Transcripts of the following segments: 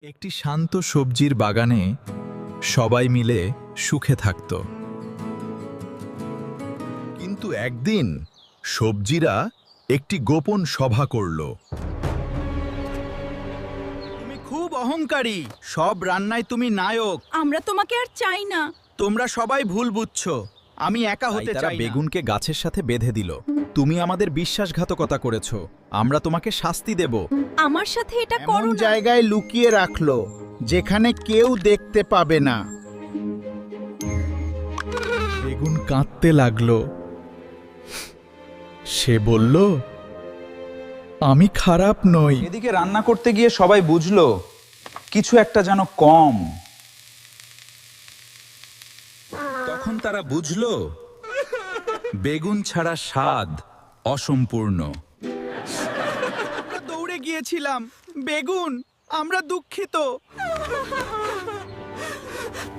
একটি শান্ত সবজির বাগানে সবাই মিলে সুখে থাকত। কিন্তু একদিন সবজিরা একটি গোপন সভা করল। তুমি খুব অহংকারী, সব রান্নায় তুমি নায়ক। আমরা তোমাকে আর চাই না। তোমরা সবাই ভুল বুঝছো, আমি একা হতে তারা চাই না। বেগুনকে গাছের সাথে বেঁধে দিল। তুমি আমাদের বিশ্বাসঘাতকতা করেছো, আমরা তোমাকে শাস্তি দেব। আমার সাথে এটা এমন করো না। জায়গায় লুকিয়ে রাখলো যেখানে কেউ দেখতে পাবে না। বেগুন কাঁদতে লাগলো। সে বলল, আমি খারাপ নই। এদিকে রান্না করতে গিয়ে সবাই বুঝলো কিছু একটা যেন কম। তখন তারা বুঝলো বেগুন ছাড়া স্বাদ অসম্পূর্ণ। দৌড়ে গিয়েছিলাম, বেগুন, আমরা দুঃখিত।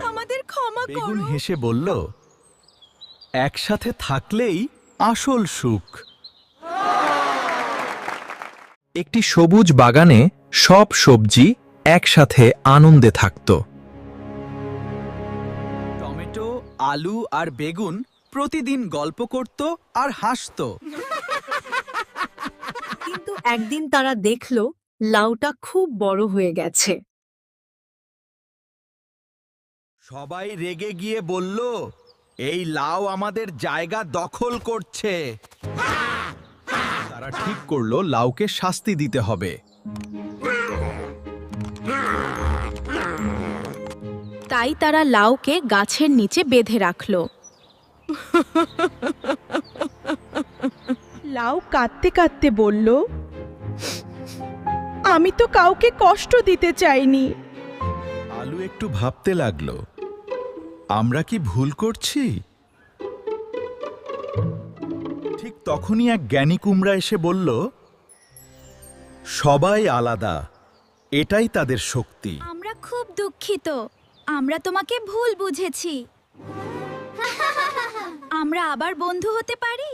আমাদের ক্ষমা বেগুন করো। হেসে বলল, একসাথে থাকলেই আসল সুখ। একটি সবুজ বাগানে সব সবজি একসাথে আনন্দে থাকত। টমেটো, আলু আর বেগুন প্রতিদিন গল্প করত আর হাসতো। কিন্তু একদিন তারা দেখলো লাউটা খুব বড় হয়ে গেছে। সবাই রেগে গিয়ে বলল, এই লাউ আমাদের জায়গা দখল করছে। তারা ঠিক করলো লাউকে শাস্তি দিতে হবে। তাই তারা লাউকে গাছের নিচে বেঁধে রাখলো। লাউ কাঁদতে কাঁদতে বলল, আমি তো কাউকে কষ্ট দিতে চাইনি। আলু একটু ভাবতে লাগলো, আমরা কি ভুল করছি? ঠিক তখনই এক জ্ঞানী কুমড়া এসে বলল, সবাই আলাদা, এটাই তাদের শক্তি। আমরা খুব দুঃখিত, আমরা তোমাকে ভুল বুঝেছি। আমরা আবার বন্ধু হতে পারি?